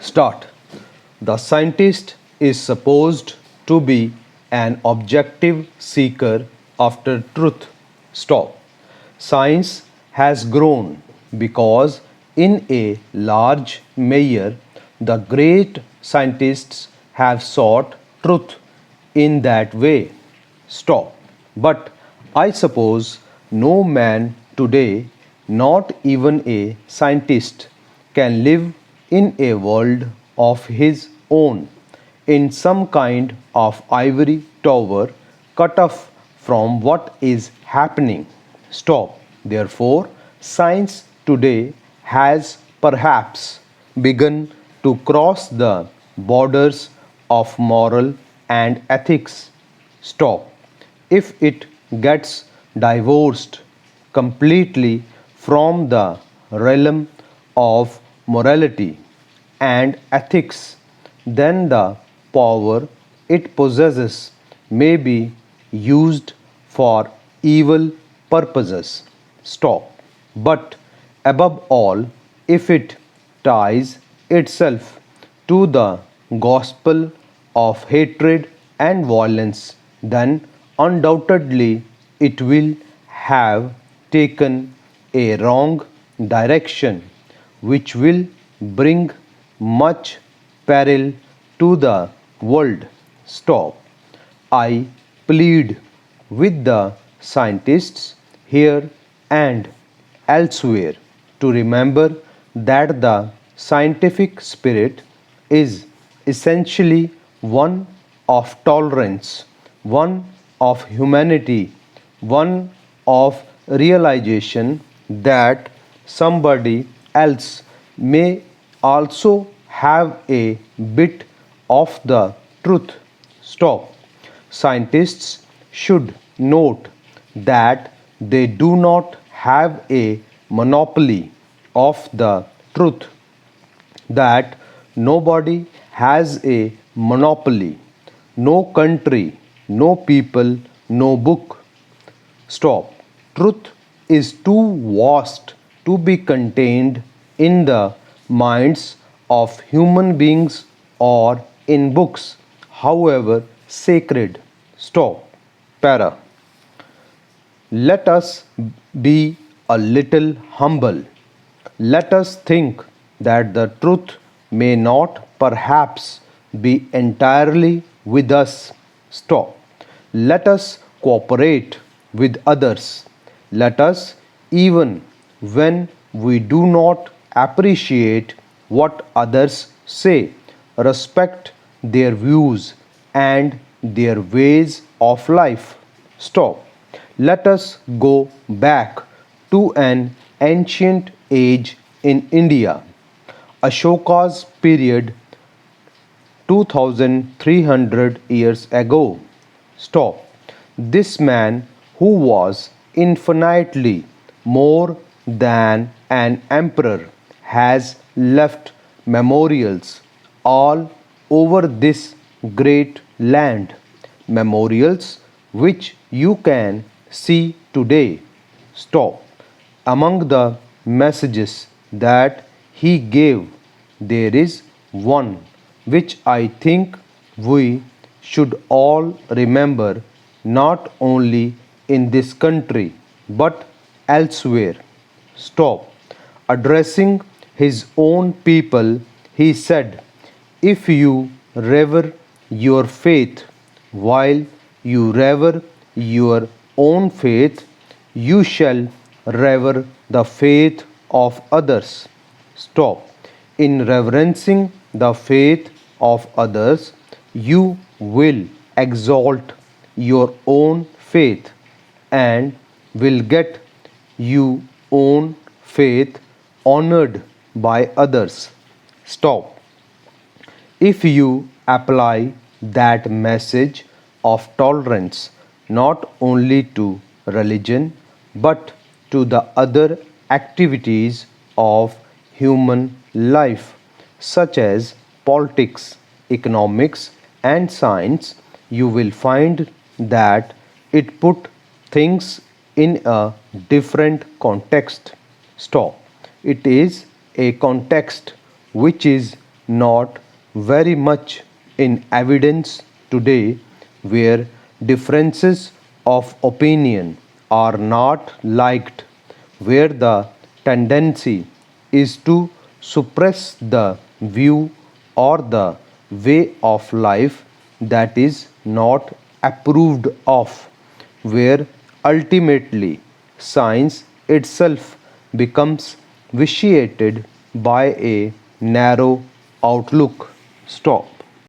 Start. The scientist is supposed to be an objective seeker after truth. Stop. Science has grown because, in a large measure, the great scientists have sought truth in that way. Stop. But I suppose no man today, not even a scientist, can live in a world of his own, in some kind of ivory tower cut off from what is happening. Stop. Therefore, science today has perhaps begun to cross the borders of moral and ethics. Stop. If it gets divorced completely from the realm of morality and ethics, then the power it possesses may be used for evil purposes. Stop. But above all, if it ties itself to the gospel of hatred and violence, then undoubtedly it will have taken a wrong direction which will bring much peril to the world. Stop. I plead with the scientists here and elsewhere to remember that the scientific spirit is essentially one of tolerance, one of humanity, one of realization that somebody else may also have a bit of the truth. Stop. Scientists should note that they do not have a monopoly of the truth, that nobody has a monopoly, no country, no people, no book. Stop. Truth is too vast to be contained in the minds of human beings or in books, however sacred. Stop. Para. Let us be a little humble. Let us think that the truth may not perhaps be entirely with us. Stop. Let us cooperate with others. Let us, even when we do not appreciate what others say, respect their views and their ways of life. Stop. Let us go back to an ancient age in India, Ashoka's period 2300 years ago. Stop. This man, who was infinitely more than an emperor, has left memorials all over this great land, memorials which you can see today. Stop. Among the messages that he gave, there is one which I think we should all remember, not only in this country but elsewhere. Stop. Addressing his own people, he said, "If you revere your faith while you revere your own faith, you shall revere the faith of others." Stop. In reverencing the faith of others, you will exalt your own faith and will get your own faith honored by others. Stop. If you apply that message of tolerance not only to religion but to the other activities of human life, such as politics, economics, and science, you will find that it put things in a different context. Stop. It is a context which is not very much in evidence today, where differences of opinion are not liked, where the tendency is to suppress the view or the way of life that is not approved of, where ultimately science itself becomes vitiated by a narrow outlook. Stop.